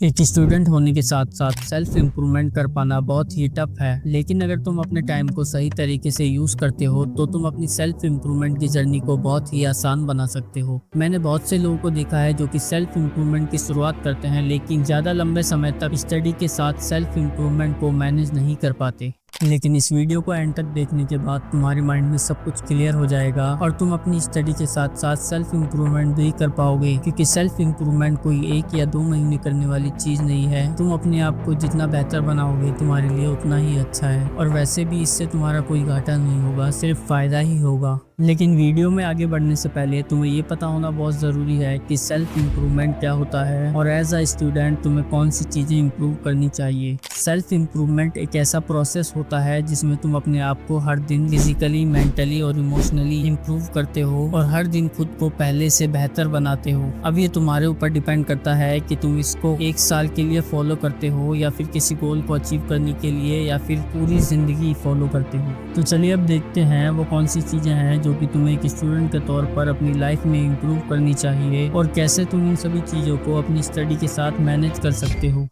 एक स्टूडेंट होने के साथ साथ सेल्फ इम्प्रूवमेंट कर पाना बहुत ही टफ है। लेकिन अगर तुम अपने टाइम को सही तरीके से यूज करते हो तो तुम अपनी सेल्फ इम्प्रूवमेंट की जर्नी को बहुत ही आसान बना सकते हो। मैंने बहुत से लोगों को देखा है जो कि सेल्फ इम्प्रूवमेंट की शुरुआत करते हैं लेकिन ज्यादा लंबे समय तक स्टडी के साथ सेल्फ इम्प्रूवमेंट को मैनेज नहीं कर पाते। लेकिन इस वीडियो को एंड तक देखने के बाद तुम्हारे माइंड में सब कुछ क्लियर हो जाएगा और तुम अपनी स्टडी के साथ साथ सेल्फ इम्प्रूवमेंट भी कर पाओगे, क्योंकि सेल्फ इम्प्रूवमेंट कोई 1 या 2 महीने करने वाली चीज नहीं है। तुम अपने आप को जितना बेहतर बनाओगे तुम्हारे लिए उतना ही अच्छा है, और वैसे भी इससे तुम्हारा कोई घाटा नहीं होगा, सिर्फ फायदा ही होगा। लेकिन वीडियो में आगे बढ़ने से पहले तुम्हें ये पता होना बहुत ज़रूरी है कि सेल्फ इम्प्रूवमेंट क्या होता है और एज अ स्टूडेंट तुम्हें कौन सी चीज़ें इम्प्रूव करनी चाहिए। सेल्फ इम्प्रूवमेंट एक ऐसा प्रोसेस होता है जिसमें तुम अपने आप को हर दिन फिजिकली, मेंटली और इमोशनली इम्प्रूव करते हो और हर दिन खुद को पहले से बेहतर बनाते हो। अब ये तुम्हारे ऊपर डिपेंड करता है कि तुम इसको 1 साल के लिए फॉलो करते हो या फिर किसी गोल को अचीव करने के लिए या फिर पूरी ज़िंदगी फॉलो करते हो। तो चलिए अब देखते हैं वो कौन सी चीज़ें हैं जो कि तुम्हें एक स्टूडेंट के तौर पर अपनी लाइफ में इम्प्रूव करनी चाहिए और कैसे तुम इन सभी चीज़ों को अपनी स्टडी के साथ मैनेज कर सकते हो।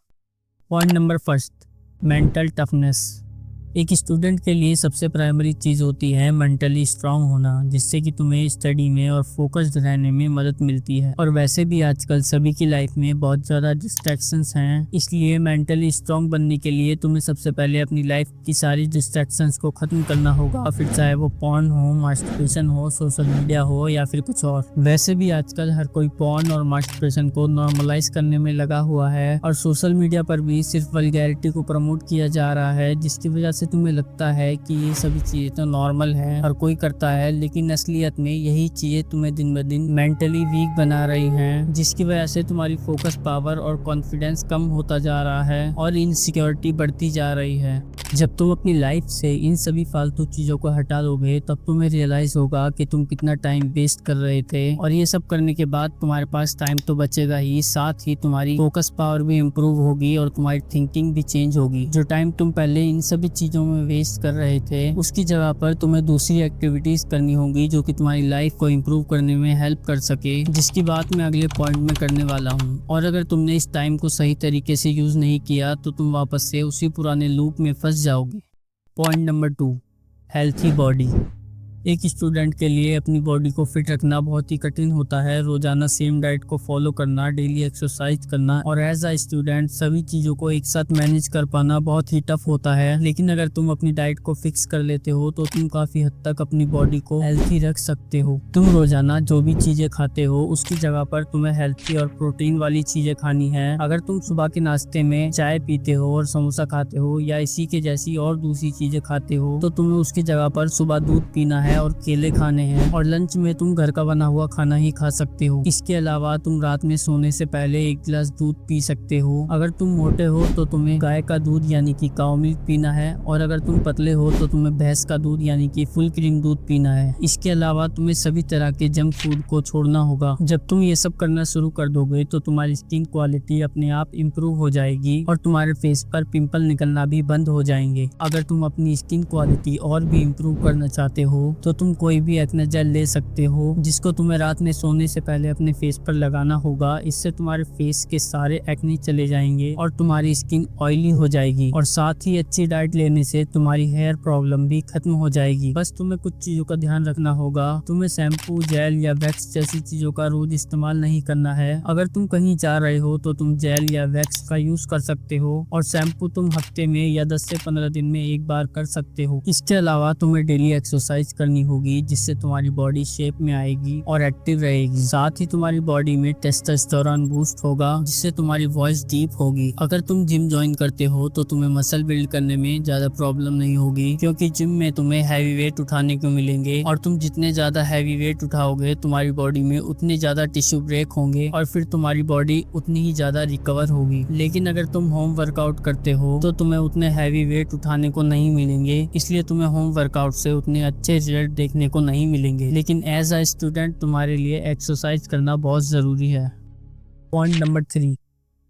Point number first, mental toughness. एक स्टूडेंट के लिए सबसे प्राइमरी चीज़ होती है मेंटली स्ट्रांग होना, जिससे कि तुम्हें स्टडी में और फोकस्ड रहने में मदद मिलती है। और वैसे भी आजकल सभी की लाइफ में बहुत ज़्यादा डिस्ट्रैक्शंस हैं, इसलिए मेंटली स्ट्रांग बनने के लिए तुम्हें सबसे पहले अपनी लाइफ की सारी डिस्ट्रैक्शंस को ख़त्म करना होगा, फिर चाहे वो पॉर्न हो, मास्टरबेशन हो, सोशल मीडिया हो या फिर कुछ और। वैसे भी आजकल हर कोई पॉर्न और मास्टरबेशन को नॉर्मलाइज करने में लगा हुआ है और सोशल मीडिया पर भी सिर्फ वल्गैरिटी को प्रमोट किया जा रहा है, जिसकी वजह से तुम्हें लगता है कि ये सभी चीजें तो नॉर्मल है, हर कोई करता है। लेकिन असलियत में यही चीजें तुम्हें दिन ब दिन मेंटली वीक बना रही हैं, जिसकी वजह से तुम्हारी फोकस पावर और कॉन्फिडेंस कम होता जा रहा है और इनसिक्योरिटी बढ़ती जा रही है। जब तुम अपनी लाइफ से इन सभी फालतू चीजों को हटा दोगे तब तुम्हें रियलाइज होगा कि तुम कितना टाइम वेस्ट कर रहे थे, और ये सब करने के बाद तुम्हारे पास टाइम तो बचेगा ही, साथ ही तुम्हारी फोकस पावर भी इम्प्रूव होगी और तुम्हारी थिंकिंग भी चेंज होगी। जो टाइम तुम पहले इन सभी चीजों में वेस्ट कर रहे थे उसकी जगह पर तुम्हें दूसरी एक्टिविटीज करनी होगी जो कि तुम्हारी लाइफ को इम्प्रूव करने में हेल्प कर सके, जिसकी बात मैं अगले पॉइंट में करने वाला हूँ। और अगर तुमने इस टाइम को सही तरीके से यूज नहीं किया तो तुम वापस से उसी पुराने लूप में फंस जाओगे। Point number 2, healthy body. एक स्टूडेंट के लिए अपनी बॉडी को फिट रखना बहुत ही कठिन होता है। रोजाना सेम डाइट को फॉलो करना, डेली एक्सरसाइज करना और एज अ स्टूडेंट सभी चीज़ों को एक साथ मैनेज कर पाना बहुत ही टफ होता है। लेकिन अगर तुम अपनी डाइट को फिक्स कर लेते हो तो तुम काफ़ी हद तक अपनी बॉडी को हेल्थी रख सकते हो। तुम रोजाना जो भी चीज़ें खाते हो उसकी जगह पर तुम्हें हेल्थी और प्रोटीन वाली चीज़ें खानी है। अगर तुम सुबह के नाश्ते में चाय पीते हो और समोसा खाते हो या इसी के जैसी और दूसरी चीज़ें खाते हो तो तुम्हें उसकी जगह पर सुबह दूध पीना है और केले खाने हैं, और लंच में तुम घर का बना हुआ खाना ही खा सकते हो। इसके अलावा तुम रात में सोने से पहले 1 गिलास दूध पी सकते हो। अगर तुम मोटे हो तो तुम्हें गाय का दूध यानी कि काऊ मिल्क पीना है, और अगर तुम पतले हो तो तुम्हें भैंस का दूध यानी कि फुल क्रीम दूध पीना है। इसके अलावा तुम्हें सभी तरह के जंक फूड को छोड़ना होगा। जब तुम ये सब करना शुरू कर दोगे तो तुम्हारी स्किन क्वालिटी अपने आप इम्प्रूव हो जाएगी और तुम्हारे फेस पर पिंपल निकलना भी बंद हो जाएंगे। अगर तुम अपनी स्किन क्वालिटी और भी इम्प्रूव करना चाहते हो तो तुम कोई भी एक्ने जेल ले सकते हो, जिसको तुम्हें रात में सोने से पहले अपने फेस पर लगाना होगा। इससे तुम्हारे फेस के सारे एक्ने चले जाएंगे और तुम्हारी स्किन ऑयली हो जाएगी, और साथ ही अच्छी डाइट लेने से तुम्हारी हेयर प्रॉब्लम भी खत्म हो जाएगी। बस तुम्हें कुछ चीजों का ध्यान रखना होगा। तुम्हें शैम्पू, जेल या वैक्स जैसी चीजों का रोज इस्तेमाल नहीं करना है। अगर तुम कहीं जा रहे हो तो तुम जेल या वैक्स का यूज कर सकते हो, और शैम्पू तुम हफ्ते में या 10 से 15 दिन में एक बार कर सकते हो। इसके अलावा तुम्हें डेली एक्सरसाइज करनी होगी, जिससे तुम्हारी बॉडी शेप में आएगी और एक्टिव रहेगी। साथ ही तुम्हारी बॉडी में टेस्टोस्टेरोन बूस्ट होगा, जिससे तुम्हारी वॉइस डीप होगी। अगर तुम जिम ज्वाइन करते हो तो तुम्हें मसल बिल्ड करने में ज्यादा प्रॉब्लम नहीं होगी, क्योंकि जिम में तुम्हें हैवी वेट उठाने को मिलेंगे, और तुम जितने ज्यादा हैवी वेट उठाओगे तुम्हारी बॉडी में उतने ज्यादा टिश्यू ब्रेक होंगे और फिर तुम्हारी बॉडी उतनी ही ज्यादा रिकवर होगी। लेकिन अगर तुम होम वर्कआउट करते हो तो तुम्हें उतने हैवी वेट उठाने को नहीं मिलेंगे, इसलिए तुम्हें होम वर्कआउट से उतने अच्छे रिजल्ट देखने को नहीं मिलेंगे। लेकिन एज अ स्टूडेंट तुम्हारे लिए एक्सरसाइज करना बहुत ज़रूरी है। Point number 3,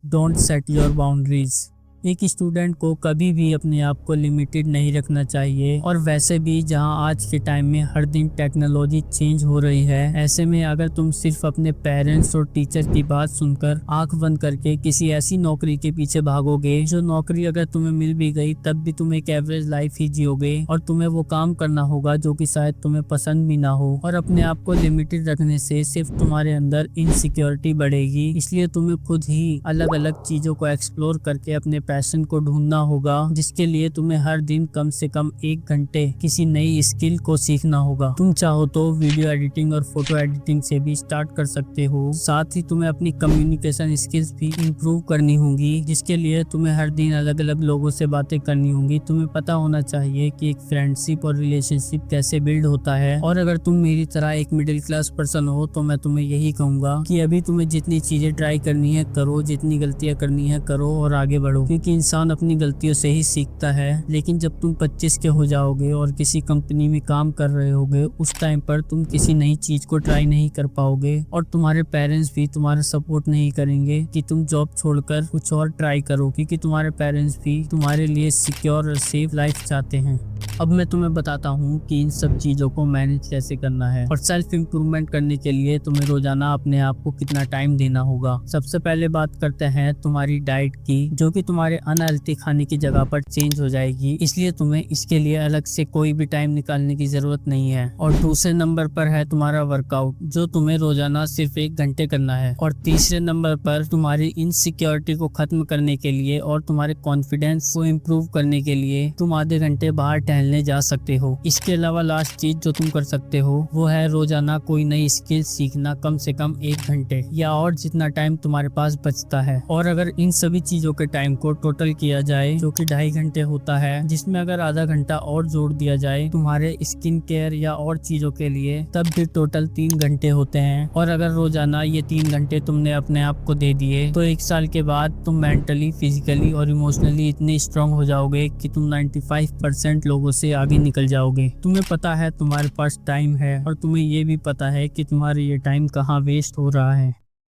don't set your boundaries. एक स्टूडेंट को कभी भी अपने आप को लिमिटेड नहीं रखना चाहिए, और वैसे भी जहां आज के टाइम में हर दिन टेक्नोलॉजी चेंज हो रही है, ऐसे में अगर तुम सिर्फ अपने पेरेंट्स और टीचर की बात सुनकर आंख बंद करके किसी ऐसी नौकरी के पीछे भागोगे, जो नौकरी अगर तुम्हें मिल भी गई तब भी तुम एक एवरेज लाइफ ही जियोगे, और तुम्हें वो काम करना होगा जो कि शायद तुम्हें पसंद भी ना हो। और अपने आप को लिमिटेड रखने से सिर्फ तुम्हारे अंदर इनसिक्योरिटी बढ़ेगी। इसलिए तुम्हें खुद ही अलग अलग चीजों को एक्सप्लोर करके अपने पैशन को ढूंढना होगा, जिसके लिए तुम्हें हर दिन कम से कम 1 घंटे किसी नई स्किल को सीखना होगा। तुम चाहो तो वीडियो एडिटिंग और फोटो एडिटिंग से भी स्टार्ट कर सकते हो। साथ ही तुम्हें अपनी कम्युनिकेशन स्किल्स भी इम्प्रूव करनी होंगी, जिसके लिए तुम्हें हर दिन अलग अलग लोगों से बातें करनी होंगी। तुम्हें पता होना चाहिए कि एक फ्रेंडशिप और रिलेशनशिप कैसे बिल्ड होता है। और अगर तुम मेरी तरह एक मिडिल क्लास पर्सन हो तो मैं तुम्हें यही कहूंगा कि अभी तुम्हें जितनी चीजें ट्राई करनी है करो, जितनी गलतियां करनी है करो और आगे बढ़ो, क्योंकि इंसान अपनी गलतियों से ही सीखता है। लेकिन जब तुम 25 के हो जाओगे और किसी कंपनी में काम कर रहे होगे, उस टाइम पर तुम किसी नई चीज को ट्राई नहीं कर पाओगे, और तुम्हारे पेरेंट्स भी तुम्हारा सपोर्ट नहीं करेंगे कि तुम जॉब छोड़कर कुछ और ट्राई करो, क्योंकि तुम्हारे पेरेंट्स भी तुम्हारे लिए सिक्योर और सेफ लाइफ चाहते हैं। अब मैं तुम्हें बताता हूँ कि इन सब चीज़ों को मैनेज कैसे करना है, और सेल्फ इम्प्रूवमेंट करने के लिए तुम्हें रोजाना अपने आप को कितना टाइम देना होगा। सबसे पहले बात करते हैं तुम्हारी डाइट की, जो कि तुम्हारे अनहेल्थी खाने की जगह पर चेंज हो जाएगी, इसलिए तुम्हें इसके लिए अलग से कोई भी टाइम निकालने की जरूरत नहीं है। और दूसरे नंबर पर है तुम्हारा वर्कआउट, जो तुम्हें रोजाना सिर्फ 1 घंटे करना है। और तीसरे नंबर पर तुम्हारी इनसिक्योरिटी को खत्म करने के लिए और तुम्हारे कॉन्फिडेंस को इम्प्रूव करने के लिए तुम आधे घंटे बाहर टहलने जा सकते हो। इसके अलावा लास्ट चीज जो तुम कर सकते हो वो है रोजाना कोई नई स्किल सीखना, कम से कम 1 घंटे या और जितना टाइम तुम्हारे पास बचता है। और अगर इन सभी चीजों के टाइम को टोटल किया जाए, जो कि 2.5 घंटे होता है, जिसमें अगर आधा घंटा और जोड़ दिया जाए तुम्हारे स्किन केयर या और चीजों के लिए, तब भी टोटल 3 घंटे होते हैं। और अगर रोजाना ये 3 घंटे तुमने अपने आप को दे दिए तो 1 साल के बाद तुम मेंटली, फिजिकली और इमोशनली इतने स्ट्रांग हो जाओगे कि तुम 95% लोगों से आगे निकल जाओगे। तुम्हें पता है तुम्हारे पास टाइम है, और तुम्हें ये भी पता है कि तुम्हारे ये टाइम कहाँ वेस्ट हो रहा है।